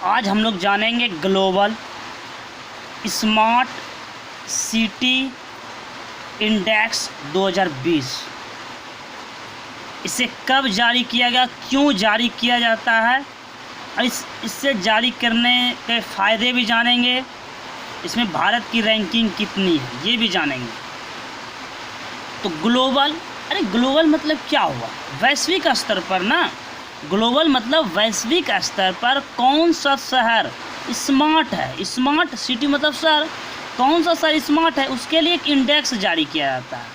आज हम लोग जानेंगे ग्लोबल स्मार्ट सिटी इंडेक्स 2020। इसे कब जारी किया गया, क्यों जारी किया जाता है और इससे जारी करने के फ़ायदे भी जानेंगे। इसमें भारत की रैंकिंग कितनी है ये भी जानेंगे। तो ग्लोबल मतलब क्या हुआ? वैश्विक स्तर पर ना। ग्लोबल मतलब वैश्विक स्तर पर कौन सा शहर स्मार्ट है। स्मार्ट सिटी मतलब शहर, कौन सा शहर स्मार्ट है उसके लिए एक इंडेक्स जारी किया जाता है।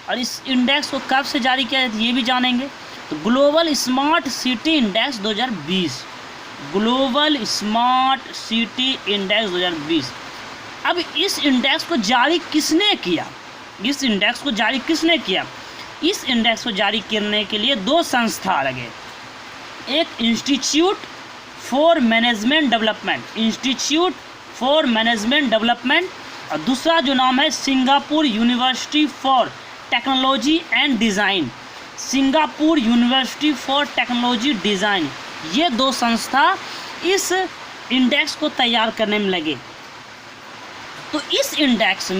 और इस इंडेक्स को कब से जारी किया जाता है ये भी जानेंगे। तो global smart city index 2020, global smart city index 2020। अब इस इंडेक्स को जारी किसने किया? इस इंडेक्स को जारी किसने किया? इस इंडेक्स को जारी करने के लिए दो संस्था लगे। एक institute for management development, institute for management development, और दूसरा जो नाम है Singapore university for technology and design, Singapore university for technology design. ये दो संस्था इस इंडेक्स को तैयार करने में लगे। तो इस इंडेक्स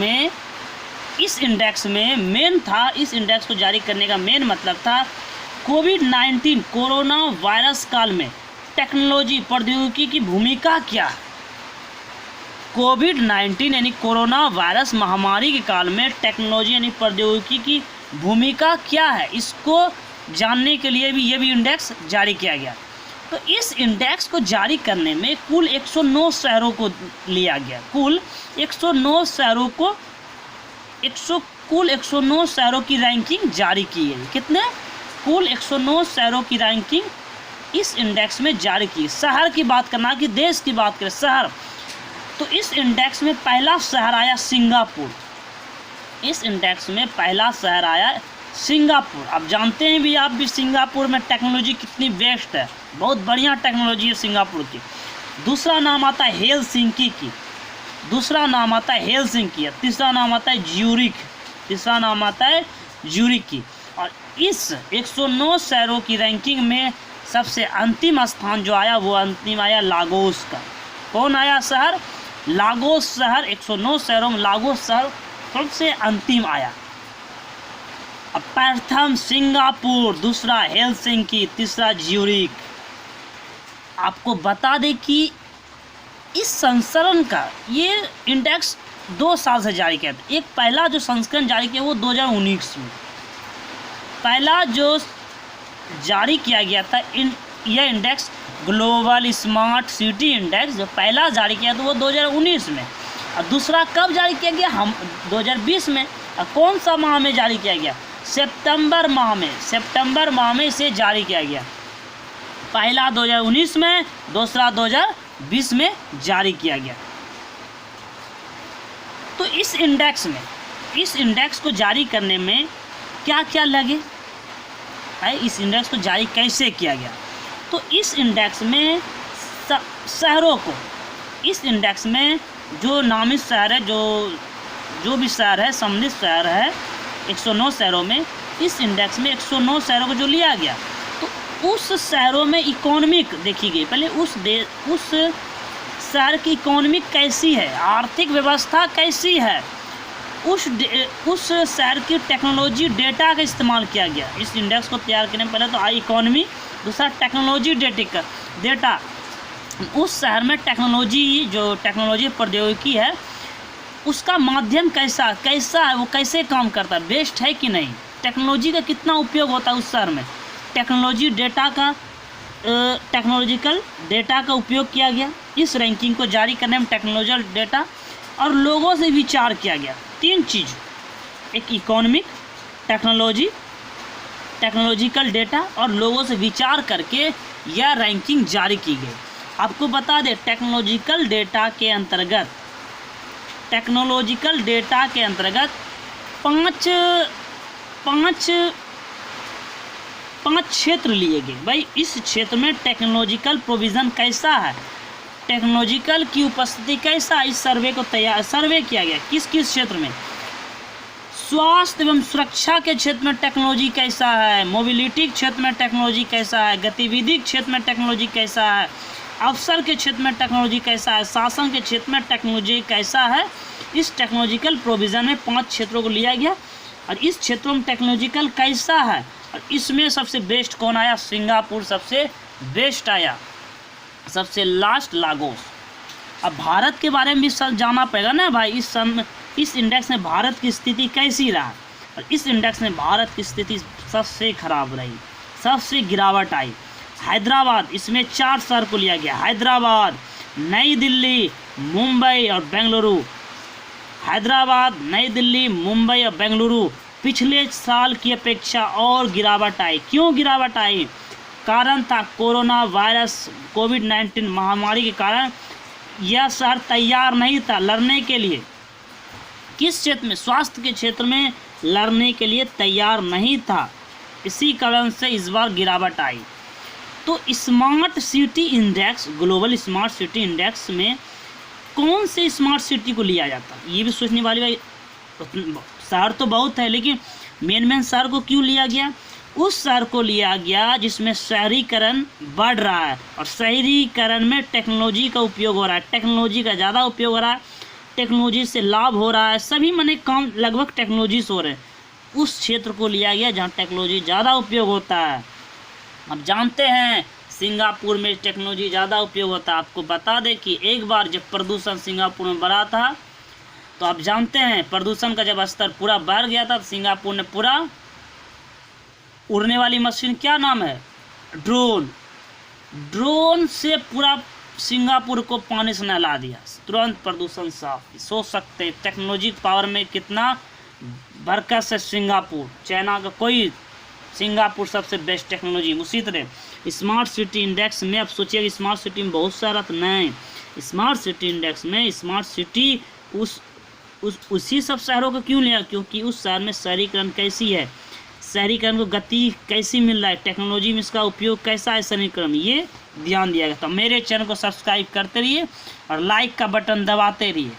में मेन था, इस इंडेक्स को जारी करने का मेन मतलब था कोविड-19 कोरोना वायरस काल में टेक्नोलॉजी प्रौद्योगिकी की भूमिका क्या है। कोविड-19 यानी कोरोना वायरस महामारी के काल में टेक्नोलॉजी यानी प्रौद्योगिकी की भूमिका क्या है, इसको जानने के लिए भी ये भी इंडेक्स जारी किया गया। तो इस इंडेक्स को जारी करने में कुल 109 शहरों को लिया गया। कुल 109 शहरों की रैंकिंग जारी की गई। कितने? कुल 109 शहरों की रैंकिंग इस इंडेक्स में जारी की। शहर की बात करना कि देश की बात करें, शहर, तो इस इंडेक्स में पहला शहर आया सिंगापुर। इस इंडेक्स में पहला शहर आया सिंगापुर। अब जानते हैं भी आप भी सिंगापुर में टेक्नोलॉजी कितनी बेस्ट है, बहुत बढ़िया टेक्नोलॉजी है सिंगापुर की। दूसरा नाम आता है हेलसिंकी की, दूसरा नाम आता है हेलसिंकी, तीसरा नाम आता है ज्यूरिख, तीसरा नाम आता है ज्यूरिख की। और इस 109 शहरों की रैंकिंग में सबसे अंतिम स्थान जो आया वो अंतिम आया लागोस का। कौन आया शहर? लागोस शहर। 109 शहरों में लागोस शहर सबसे अंतिम आया। अब प्रथम सिंगापुर, दूसरा हेलसिंकी, तीसरा ज्यूरिख। आपको बता दें कि इस संस्करण का ये इंडेक्स 2 साल से जारी किया था। एक पहला जो संस्करण जारी किया वो 2019 में पहला जो जारी किया गया था। यह index global smart city index जो पहला जारी किया था वो 2019 में। और दूसरा कब जारी किया गया? हम 2020 में। और कौन सा माह में जारी किया गया? सितंबर माह में। सितंबर माह में इसे जारी किया गया। पहला 2019 में, दूसरा 2020 में जारी किया गया। तो इस इंडेक्स को जारी करने में क्या क्या लगे है, इस इंडेक्स को जारी कैसे किया गया? तो इस इंडेक्स में शहरों को, इस इंडेक्स में जो नामित शहर है, जो भी शहर है, सम्मिलित शहर है 109 शहरों में, इस इंडेक्स में 109 शहरों को जो लिया गया तो उस शहरों में इकोनॉमिक देखी गई। पहले उस शहर की इकोनॉमिक कैसी है, आर्थिक व्यवस्था कैसी है, उस शहर की टेक्नोलॉजी डेटा का इस्तेमाल किया गया। इस इंडेक्स को तैयार करने में पहले तो इकोनॉमी, दूसरा टेक्नोलॉजी डेटा, उस शहर में टेक्नोलॉजी प्रौद्योगिकी है उसका माध्यम कैसा है, वो कैसे काम करता है, बेस्ट है कि नहीं, टेक्नोलॉजी का कितना उपयोग होता है उस शहर में, टेक्नोलॉजिकल डेटा का उपयोग किया गया। इस रैंकिंग को जारी करने में टेक्नोलॉजिकल डेटा और लोगों से विचार किया गया। 3 चीज़, एक इकोनॉमिक, टेक्नोलॉजिकल डेटा और लोगों से विचार करके यह रैंकिंग जारी की गई। आपको बता दें टेक्नोलॉजिकल डेटा के अंतर्गत 5 क्षेत्र लिए गए। भाई इस क्षेत्र में टेक्नोलॉजिकल प्रोविज़न कैसा है, टेक्नोलॉजिकल की उपस्थिति कैसा, इस सर्वे किया गया। किस किस क्षेत्र में? स्वास्थ्य एवं सुरक्षा के क्षेत्र में टेक्नोलॉजी कैसा है, मोबिलिटी क्षेत्र में टेक्नोलॉजी कैसा है, गतिविधि क्षेत्र में टेक्नोलॉजी कैसा है, अवसर के क्षेत्र में टेक्नोलॉजी कैसा है, शासन के क्षेत्र में टेक्नोलॉजी कैसा है। इस टेक्नोलॉजिकल प्रोविज़न में 5 क्षेत्रों को लिया गया और इस क्षेत्रों में टेक्नोलॉजिकल कैसा है और इसमें सबसे बेस्ट कौन आया, सिंगापुर सबसे बेस्ट आया, सबसे लास्ट लागोस। अब भारत के बारे में भी सब जाना पड़ेगा ना भाई, इस इंडेक्स में भारत की स्थिति कैसी रहा और इस इंडेक्स में भारत की स्थिति सबसे खराब रही, सबसे गिरावट आई। हैदराबाद, इसमें 4 शहर को लिया गया, हैदराबाद, नई दिल्ली, मुंबई और बेंगलुरु। हैदराबाद, नई दिल्ली, मुंबई और बेंगलुरु पिछले साल की अपेक्षा और गिरावट आई। क्यों गिरावट आई? कारण था कोरोना वायरस, कोविड-19 महामारी के कारण यह शहर तैयार नहीं था लड़ने के लिए। किस क्षेत्र में? स्वास्थ्य के क्षेत्र में लड़ने के लिए तैयार नहीं था, इसी कारण से इस बार गिरावट आई। तो smart city index, global smart city index में कौन से स्मार्ट सिटी को लिया जाता है, ये भी सोचने वाली भाई। शहर तो बहुत है लेकिन मेन शहर को क्यों लिया गया? उस शहर को लिया गया जिसमें शहरीकरण बढ़ रहा है और शहरीकरण में टेक्नोलॉजी का उपयोग हो रहा है, टेक्नोलॉजी का ज़्यादा उपयोग हो रहा है, टेक्नोलॉजी से लाभ हो रहा है, सभी माने काम लगभग टेक्नोलॉजी से हो रहे हैं। उस क्षेत्र को लिया गया जहाँ टेक्नोलॉजी ज़्यादा उपयोग होता है। अब जानते हैं सिंगापुर में टेक्नोलॉजी ज़्यादा उपयोग होता है। आपको बता दें कि एक बार जब प्रदूषण सिंगापुर में बढ़ा था तो आप जानते हैं प्रदूषण का जब स्तर पूरा बढ़ गया था तो सिंगापुर ने पूरा उड़ने वाली मशीन, क्या नाम है, ड्रोन से पूरा सिंगापुर को पानी से नहला दिया, तुरंत प्रदूषण साफ। सोच सकते टेक्नोलॉजी पावर में कितना बरकस है सिंगापुर, चाइना का कोई, सिंगापुर सबसे बेस्ट टेक्नोलॉजी। उसी तरह स्मार्ट सिटी इंडेक्स में अब सोचिए स्मार्ट सिटी में बहुत सारा तो नहीं, स्मार्ट सिटी इंडेक्स में स्मार्ट सिटी उसी सब शहरों को क्यों लिया? क्योंकि उस शहर में शहरीकरण कैसी है, शहरीकरण को गति कैसी मिल रहा है, टेक्नोलॉजी में इसका उपयोग कैसा है शहरीकरण में, ये ध्यान दिया गया। तो मेरे चैनल को सब्सक्राइब करते रहिए और लाइक का बटन दबाते रहिए।